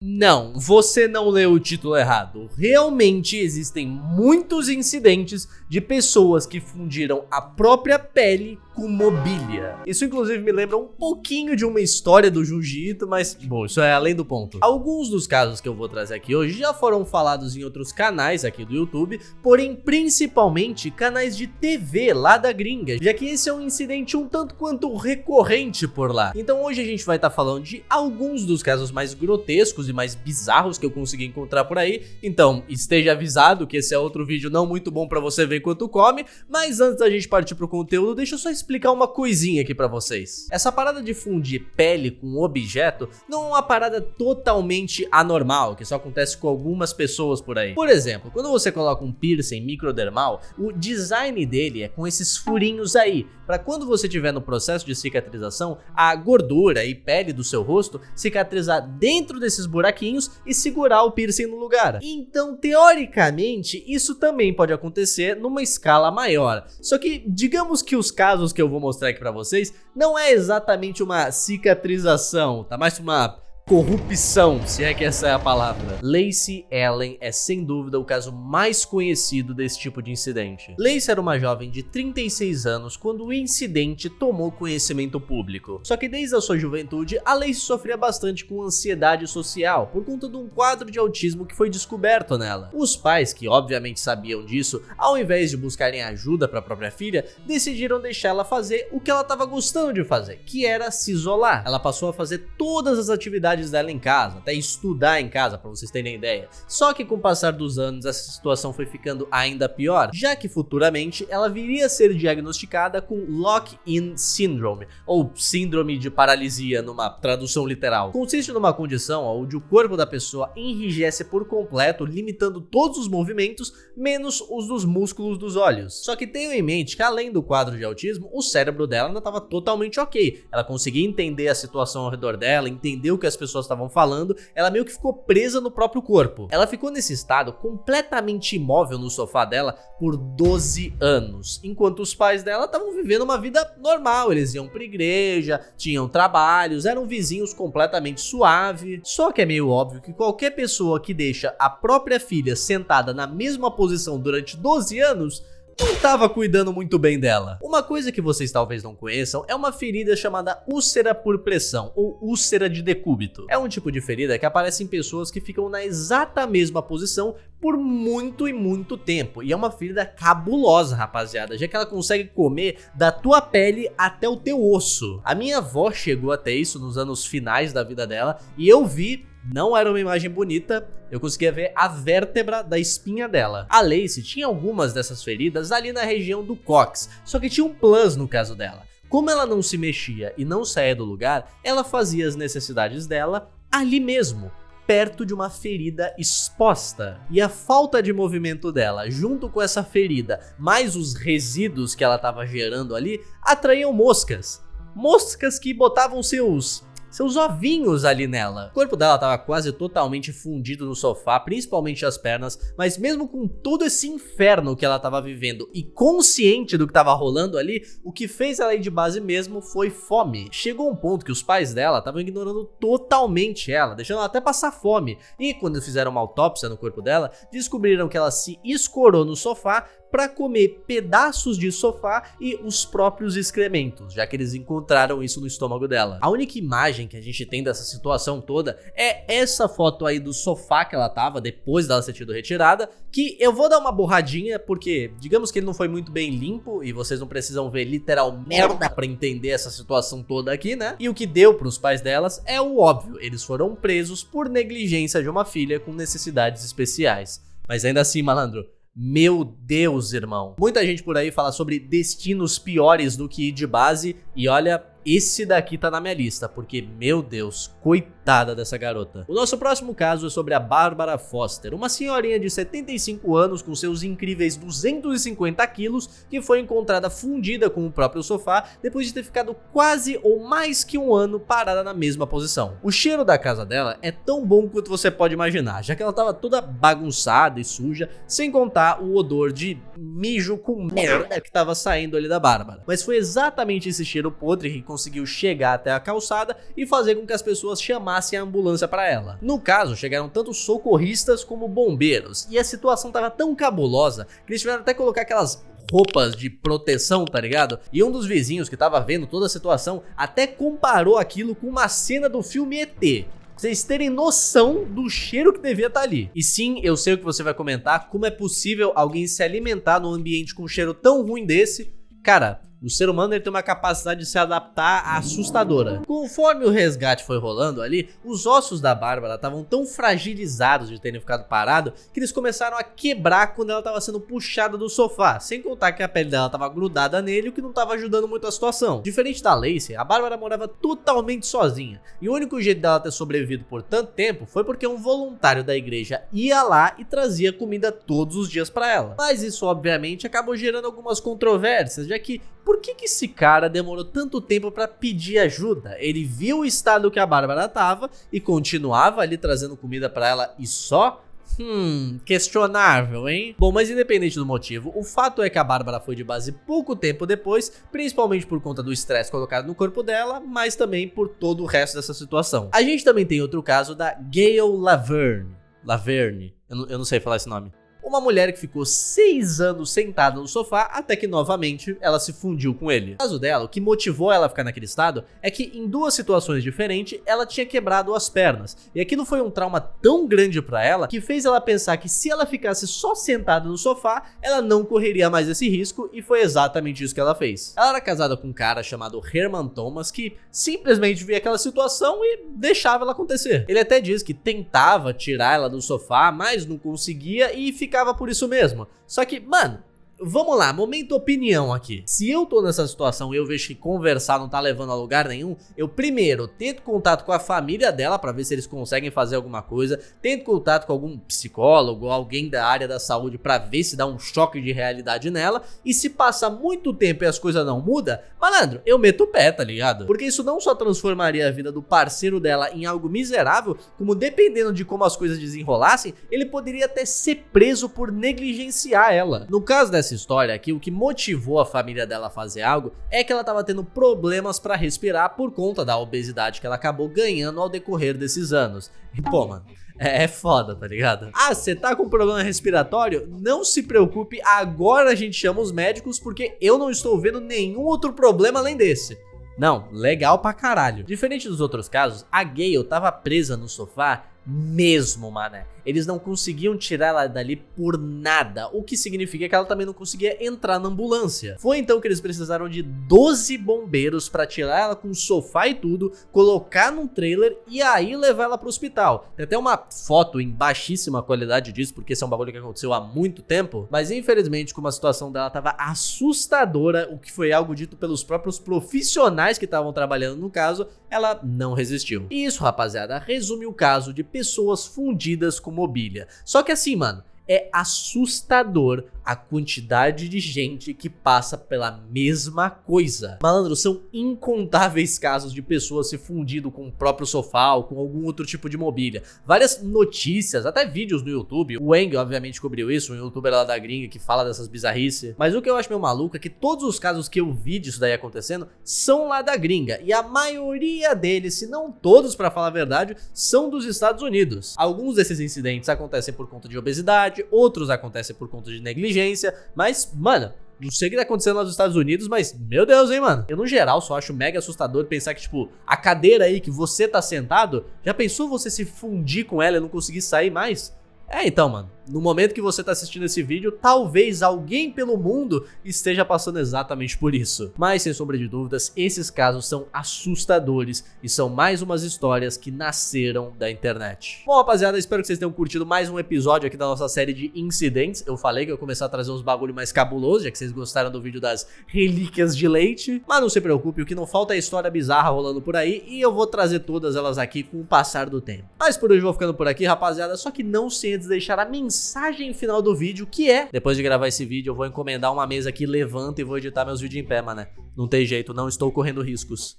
Não, você não leu o título errado. Realmente existem muitos incidentes de pessoas que fundiram a própria pele com mobília. Isso inclusive me lembra um pouquinho de uma história do Jiu-Jitsu, mas bom, isso é além do ponto. Alguns dos casos que eu vou trazer aqui hoje já foram falados em outros canais aqui do YouTube, porém principalmente canais de TV lá da gringa, já que esse é um incidente um tanto quanto recorrente por lá. Então hoje a gente vai estar falando de alguns dos casos mais grotescos e mais bizarros que eu consegui encontrar por aí, então esteja avisado que esse é outro vídeo não muito bom pra você ver enquanto come, mas antes da gente partir pro conteúdo, deixa eu só explicar uma coisinha aqui pra vocês. Essa parada de fundir pele com objeto não é uma parada totalmente anormal, que só acontece com algumas pessoas por aí. Por exemplo, quando você coloca um piercing microdermal, o design dele é com esses furinhos aí, pra quando você estiver no processo de cicatrização, a gordura e pele do seu rosto cicatrizar dentro desses buraquinhos e segurar o piercing no lugar. Então, teoricamente, isso também pode acontecer numa escala maior. Só que, digamos que os casos que eu vou mostrar aqui pra vocês não é exatamente uma cicatrização, tá mais uma corrupção, se é que essa é a palavra. Lacey Allen é sem dúvida o caso mais conhecido desse tipo de incidente. Lacey era uma jovem de 36 anos quando o incidente tomou conhecimento público. Só que desde a sua juventude, a Lacey sofria bastante com ansiedade social por conta de um quadro de autismo que foi descoberto nela. Os pais, que obviamente sabiam disso, ao invés de buscarem ajuda para a própria filha, decidiram deixar ela fazer o que ela estava gostando de fazer, que era se isolar. Ela passou a fazer todas as atividades dela em casa, até estudar em casa, para vocês terem ideia. Só que com o passar dos anos essa situação foi ficando ainda pior, já que futuramente ela viria a ser diagnosticada com Lock-in Syndrome, ou síndrome de paralisia numa tradução literal. Consiste numa condição onde o corpo da pessoa enrijece por completo, limitando todos os movimentos, menos os dos músculos dos olhos. Só que tenham em mente que além do quadro de autismo, o cérebro dela ainda estava totalmente ok. Ela conseguia entender a situação ao redor dela, entender o que as pessoas estavam falando, ela meio que ficou presa no próprio corpo. Ela ficou nesse estado completamente imóvel no sofá dela por 12 anos, enquanto os pais dela estavam vivendo uma vida normal, eles iam pra igreja, tinham trabalhos, eram vizinhos completamente suave. Só que é meio óbvio que qualquer pessoa que deixa a própria filha sentada na mesma posição durante 12 anos não estava cuidando muito bem dela. Uma coisa que vocês talvez não conheçam é uma ferida chamada úlcera por pressão, ou úlcera de decúbito. É um tipo de ferida que aparece em pessoas que ficam na exata mesma posição por muito e muito tempo. E é uma ferida cabulosa, rapaziada, já que ela consegue comer da tua pele até o teu osso. A minha avó chegou até isso nos anos finais da vida dela e eu vi. Não era uma imagem bonita, eu conseguia ver a vértebra da espinha dela. A Lacey tinha algumas dessas feridas ali na região do cóccix, só que tinha um plus no caso dela. Como ela não se mexia e não saía do lugar, ela fazia as necessidades dela ali mesmo, perto de uma ferida exposta. E a falta de movimento dela, junto com essa ferida, mais os resíduos que ela estava gerando ali, atraíam moscas. Moscas que botavam seus ovinhos ali nela. O corpo dela estava quase totalmente fundido no sofá, principalmente as pernas, mas mesmo com todo esse inferno que ela estava vivendo e consciente do que estava rolando ali, o que fez ela ir de base mesmo foi fome. Chegou um ponto que os pais dela estavam ignorando totalmente ela, deixando ela até passar fome, e quando fizeram uma autópsia no corpo dela, descobriram que ela se escorou no sofá para comer pedaços de sofá e os próprios excrementos, já que eles encontraram isso no estômago dela. A única imagem que a gente tem dessa situação toda é essa foto aí do sofá que ela tava depois dela ser tido retirada, que eu vou dar uma borradinha porque digamos que ele não foi muito bem limpo e vocês não precisam ver literal merda para entender essa situação toda aqui, né? E o que deu pros pais delas é o óbvio, eles foram presos por negligência de uma filha com necessidades especiais. Mas ainda assim, malandro, meu Deus, irmão. Muita gente por aí fala sobre destinos piores do que ir de base e olha, esse daqui tá na minha lista, porque, meu Deus, coitada dessa garota. O nosso próximo caso é sobre a Barbara Foster, uma senhorinha de 75 anos com seus incríveis 250 quilos que foi encontrada fundida com o próprio sofá depois de ter ficado quase ou mais que um ano parada na mesma posição. O cheiro da casa dela é tão bom quanto você pode imaginar, já que ela tava toda bagunçada e suja, sem contar o odor de mijo com merda que tava saindo ali da Bárbara. Mas foi exatamente esse cheiro podre que conseguiu chegar até a calçada e fazer com que as pessoas chamassem a ambulância para ela. No caso, chegaram tanto socorristas como bombeiros, e a situação tava tão cabulosa que eles tiveram até colocar aquelas roupas de proteção, tá ligado? E um dos vizinhos que tava vendo toda a situação até comparou aquilo com uma cena do filme ET. Pra vocês terem noção do cheiro que devia estar ali. E sim, eu sei o que você vai comentar, como é possível alguém se alimentar num ambiente com um cheiro tão ruim desse. Cara, o ser humano ele tem uma capacidade de se adaptar assustadora. Conforme o resgate foi rolando ali, os ossos da Bárbara estavam tão fragilizados de terem ficado parados que eles começaram a quebrar quando ela estava sendo puxada do sofá, sem contar que a pele dela estava grudada nele, o que não estava ajudando muito a situação. Diferente da Lacey, a Bárbara morava totalmente sozinha, e o único jeito dela ter sobrevivido por tanto tempo foi porque um voluntário da igreja ia lá e trazia comida todos os dias para ela. Mas isso obviamente acabou gerando algumas controvérsias, já que por que esse cara demorou tanto tempo pra pedir ajuda? Ele viu o estado que a Bárbara tava e continuava ali trazendo comida pra ela e só? Questionável, hein? Bom, mas independente do motivo, o fato é que a Bárbara foi de base pouco tempo depois, principalmente por conta do estresse colocado no corpo dela, mas também por todo o resto dessa situação. A gente também tem outro caso da Gayle Laverne, eu não sei falar esse nome. Uma mulher que ficou 6 anos sentada no sofá até que novamente ela se fundiu com ele. No caso dela, o que motivou ela a ficar naquele estado é que em duas situações diferentes ela tinha quebrado as pernas. E aquilo foi um trauma tão grande pra ela que fez ela pensar que se ela ficasse só sentada no sofá, ela não correria mais esse risco, e foi exatamente isso que ela fez. Ela era casada com um cara chamado Herman Thomas que simplesmente via aquela situação e deixava ela acontecer. Ele até diz que tentava tirar ela do sofá, mas não conseguia e ficava por isso mesmo. Só que, mano, vamos lá, momento opinião aqui. Se eu tô nessa situação e eu vejo que conversar não tá levando a lugar nenhum, eu primeiro tento contato com a família dela pra ver se eles conseguem fazer alguma coisa, tento contato com algum psicólogo ou alguém da área da saúde pra ver se dá um choque de realidade nela, e se passa muito tempo e as coisas não mudam, malandro, eu meto o pé, tá ligado? Porque isso não só transformaria a vida do parceiro dela em algo miserável, como dependendo de como as coisas desenrolassem, ele poderia até ser preso por negligenciar ela. No caso dessa história aqui, o que motivou a família dela a fazer algo é que ela tava tendo problemas pra respirar por conta da obesidade que ela acabou ganhando ao decorrer desses anos. E pô, mano, é foda, tá ligado? Ah, você tá com problema respiratório? Não se preocupe, agora a gente chama os médicos porque eu não estou vendo nenhum outro problema além desse. Não, legal pra caralho. Diferente dos outros casos, a Gayle tava presa no sofá mesmo, mané. Eles não conseguiam tirar ela dali por nada, o que significa que ela também não conseguia entrar na ambulância. Foi então que eles precisaram de 12 bombeiros pra tirar ela com o sofá e tudo, colocar num trailer e aí levar ela pro hospital. Tem até uma foto em baixíssima qualidade disso, porque esse é um bagulho que aconteceu há muito tempo, mas infelizmente como a situação dela tava assustadora, o que foi algo dito pelos próprios profissionais que estavam trabalhando no caso, ela não resistiu. E isso, rapaziada, resume o caso de pessoas fundidas com mobília. Só que assim, mano, é assustador a quantidade de gente que passa pela mesma coisa. Malandro, são incontáveis casos de pessoas se fundindo com o próprio sofá ou com algum outro tipo de mobília. Várias notícias, até vídeos no YouTube. O Wang, obviamente, cobriu isso, um youtuber lá da gringa que fala dessas bizarrices. Mas o que eu acho meio maluco é que todos os casos que eu vi disso daí acontecendo são lá da gringa. E a maioria deles, se não todos, pra falar a verdade, são dos Estados Unidos. Alguns desses incidentes acontecem por conta de obesidade, outros acontecem por conta de negligência, mas, mano, não sei o que tá acontecendo lá nos Estados Unidos, mas, meu Deus, hein, mano. Eu, no geral, só acho mega assustador pensar que, tipo, a cadeira aí que você tá sentado, já pensou você se fundir com ela e não conseguir sair mais? É, então, mano, no momento que você tá assistindo esse vídeo, talvez alguém pelo mundo esteja passando exatamente por isso. Mas, sem sombra de dúvidas, esses casos são assustadores e são mais umas histórias que nasceram da internet. Bom, rapaziada, espero que vocês tenham curtido mais um episódio aqui da nossa série de incidentes. Eu falei que eu ia começar a trazer uns bagulho mais cabulosos, já que vocês gostaram do vídeo das relíquias de leite. Mas não se preocupe, o que não falta é história bizarra rolando por aí, e eu vou trazer todas elas aqui com o passar do tempo. Mas por hoje eu vou ficando por aqui, rapaziada, só que não se deixar a mensagem final do vídeo, que é: depois de gravar esse vídeo eu vou encomendar uma mesa que levanta e vou editar meus vídeos em pé, mané. Não tem jeito, não estou correndo riscos.